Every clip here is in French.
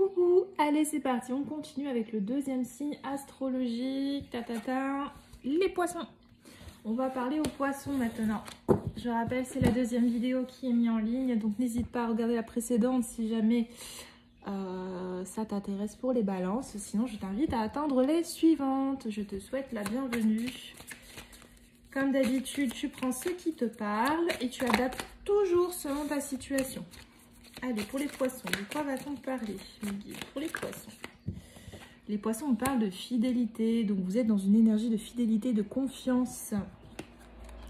Coucou, allez c'est parti, on continue avec le deuxième signe astrologique, les poissons. On va parler aux poissons maintenant. Je rappelle, c'est la deuxième vidéo qui est mise en ligne, donc n'hésite pas à regarder la précédente si jamais ça t'intéresse pour les balances. Sinon, je t'invite à attendre les suivantes. Je te souhaite la bienvenue. Comme d'habitude, tu prends ce qui te parle et tu adaptes toujours selon ta situation. Allez, pour les poissons, de quoi va-t-on parler? Pour les poissons, on parle de fidélité. Donc, vous êtes dans une énergie de fidélité, de confiance.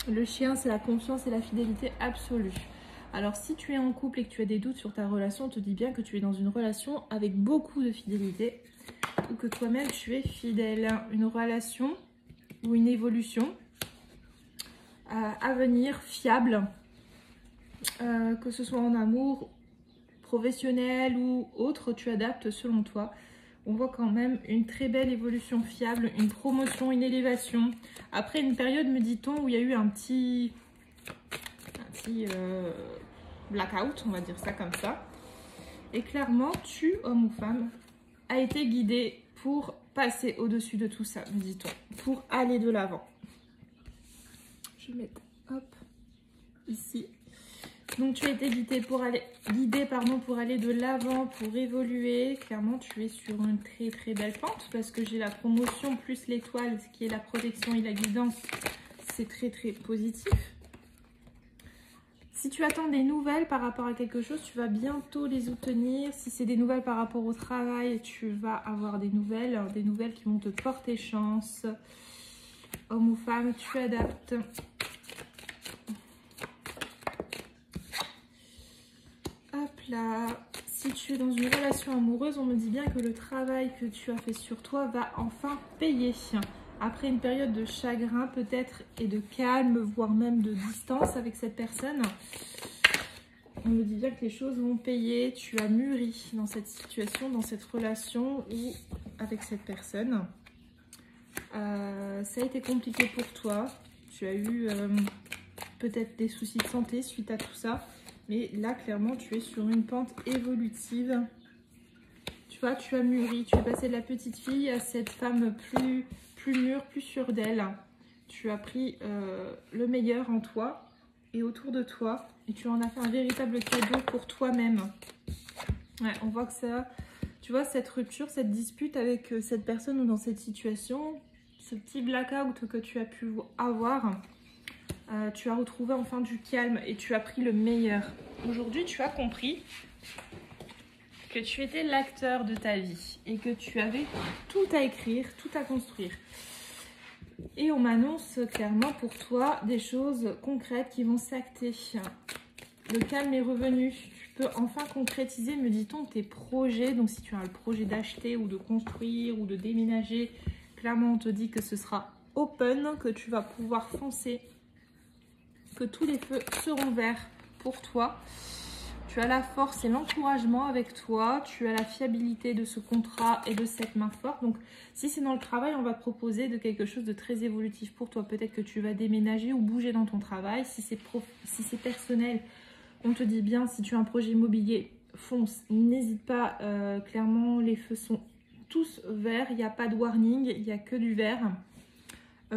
Le chien, c'est la confiance et la fidélité absolue. Alors, si tu es en couple et que tu as des doutes sur ta relation, on te dit bien que tu es dans une relation avec beaucoup de fidélité ou que toi-même, tu es fidèle. Une relation ou une évolution à venir fiable, que ce soit en amour, professionnel ou autre, tu adaptes selon toi. On voit quand même une très belle évolution fiable, une promotion, une élévation. Après une période, me dit-on, où il y a eu un petit blackout, on va dire ça comme ça. Et clairement, tu, homme ou femme, as été guidé pour passer au-dessus de tout ça, me dit-on, pour aller de l'avant. Je vais mettre, hop, ici. Donc tu as été guidé pour aller de l'avant, pour évoluer. Clairement, tu es sur une très très belle pente parce que j'ai la promotion plus l'étoile, ce qui est la protection et la guidance. C'est très très positif. Si tu attends des nouvelles par rapport à quelque chose, tu vas bientôt les obtenir. Si c'est des nouvelles par rapport au travail, tu vas avoir des nouvelles qui vont te porter chance. Homme ou femme, tu adaptes. Là, si tu es dans une relation amoureuse, on me dit bien que le travail que tu as fait sur toi va enfin payer. Après une période de chagrin peut-être et de calme, voire même de distance avec cette personne, on me dit bien que les choses vont payer. Tu as mûri dans cette situation, dans cette relation ou avec cette personne. Ça a été compliqué pour toi. Tu as eu peut-être des soucis de santé suite à tout ça. Mais là, clairement, tu es sur une pente évolutive. Tu vois, tu as mûri. Tu es passé de la petite fille à cette femme plus mûre, plus sûre d'elle. Tu as pris le meilleur en toi et autour de toi. Et tu en as fait un véritable cadeau pour toi-même. Ouais, on voit que ça... Tu vois, cette rupture, cette dispute avec cette personne ou dans cette situation, ce petit blackout que tu as pu avoir... tu as retrouvé enfin du calme et tu as pris le meilleur. Aujourd'hui, tu as compris que tu étais l'acteur de ta vie et que tu avais tout à écrire, tout à construire. Et on m'annonce clairement pour toi des choses concrètes qui vont s'acter. Le calme est revenu. Tu peux enfin concrétiser, me dit-on, tes projets. Donc si tu as le projet d'acheter ou de construire ou de déménager, clairement on te dit que ce sera open, que tu vas pouvoir foncer, que tous les feux seront verts pour toi. Tu as la force et l'encouragement avec toi. Tu as la fiabilité de ce contrat et de cette main forte. Donc, si c'est dans le travail, on va te proposer de quelque chose de très évolutif pour toi. Peut-être que tu vas déménager ou bouger dans ton travail. Si c'est personnel, on te dit bien, si tu as un projet immobilier, fonce. N'hésite pas. Clairement, les feux sont tous verts. Il n'y a pas de warning. Il n'y a que du vert.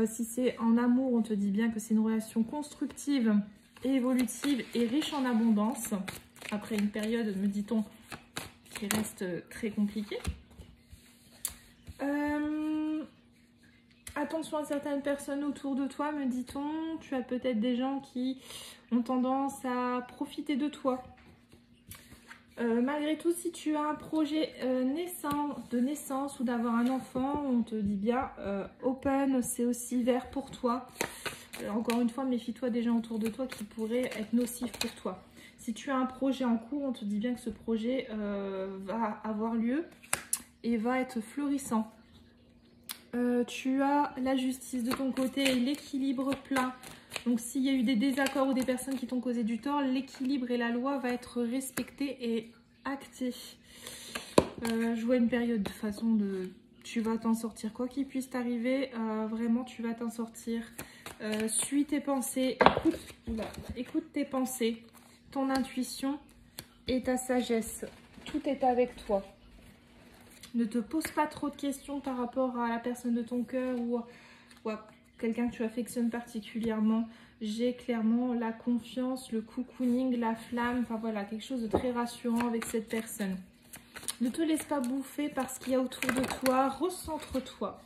Si c'est en amour, on te dit bien que c'est une relation constructive et évolutive et riche en abondance. Après une période, me dit-on, qui reste très compliquée. Attention à certaines personnes autour de toi, me dit-on. Tu as peut-être des gens qui ont tendance à profiter de toi. Malgré tout, si tu as un projet de naissance ou d'avoir un enfant, on te dit bien open, c'est aussi vert pour toi. Encore une fois, méfie-toi des gens autour de toi qui pourraient être nocifs pour toi. Si tu as un projet en cours, on te dit bien que ce projet va avoir lieu et va être florissant. Tu as la justice de ton côté et l'équilibre plein. Donc s'il y a eu des désaccords ou des personnes qui t'ont causé du tort, l'équilibre et la loi va être respecté et acté. Je vois une période de façon de... Tu vas t'en sortir. Quoi qu'il puisse t'arriver, vraiment tu vas t'en sortir. Suis tes pensées, écoute tes pensées, ton intuition et ta sagesse. Tout est avec toi. Ne te pose pas trop de questions par rapport à la personne de ton cœur ou à quelqu'un que tu affectionnes particulièrement. J'ai clairement la confiance, le cocooning, la flamme, enfin voilà, quelque chose de très rassurant avec cette personne. Ne te laisse pas bouffer par ce qu'il y a autour de toi, recentre-toi.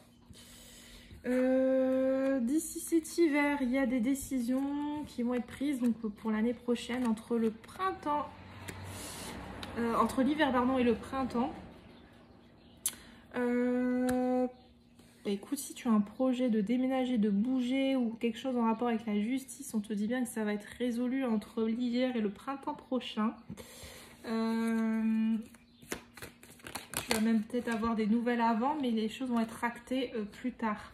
D'ici cet hiver, il y a des décisions qui vont être prises donc pour l'année prochaine entre le printemps, entre l'hiver pardon et le printemps. Écoute, si tu as un projet de déménager, de bouger ou quelque chose en rapport avec la justice, on te dit bien que ça va être résolu entre l'hiver et le printemps prochain. Tu vas même peut-être avoir des nouvelles avant, mais les choses vont être actées plus tard.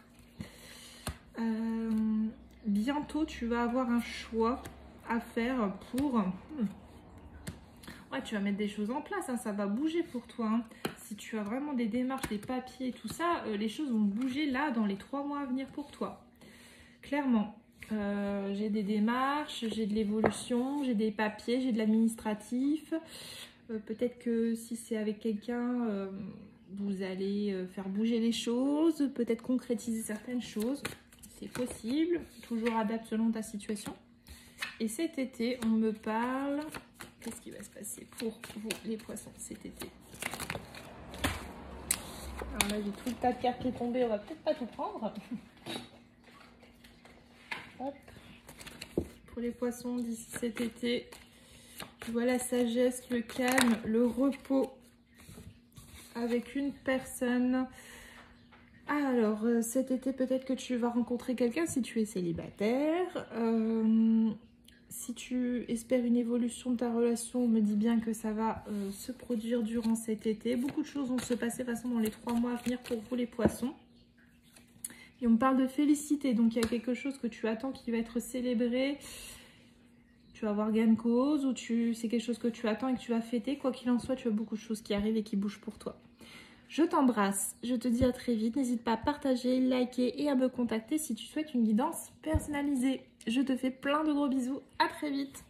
Bientôt, tu vas avoir un choix à faire pour... Ouais, tu vas mettre des choses en place, hein, ça va bouger pour toi. Hein. Si tu as vraiment des démarches, des papiers, tout ça, les choses vont bouger là dans les 3 mois à venir pour toi. Clairement, j'ai des démarches, j'ai de l'évolution, j'ai des papiers, j'ai de l'administratif. Peut-être que si c'est avec quelqu'un, vous allez faire bouger les choses, peut-être concrétiser certaines choses. C'est possible, toujours adapte selon ta situation. Et cet été, on me parle... Qu'est-ce qui va se passer pour vous, les poissons, cet été? Alors là, j'ai tout le tas de cartes qui est tombé, on va peut-être pas tout prendre. Hop. Pour les poissons d'ici cet été, je vois la sagesse, le calme, le repos avec une personne. Alors, cet été, peut-être que tu vas rencontrer quelqu'un si tu es célibataire. Si tu espères une évolution de ta relation, on me dit bien que ça va se produire durant cet été. Beaucoup de choses vont se passer de toute façon dans les 3 mois à venir pour vous les poissons. Et on me parle de félicité, donc il y a quelque chose que tu attends qui va être célébré. Tu vas avoir gain de cause ou c'est quelque chose que tu attends et que tu vas fêter. Quoi qu'il en soit, tu as beaucoup de choses qui arrivent et qui bougent pour toi. Je t'embrasse, je te dis à très vite. N'hésite pas à partager, liker et à me contacter si tu souhaites une guidance personnalisée. Je te fais plein de gros bisous, à très vite.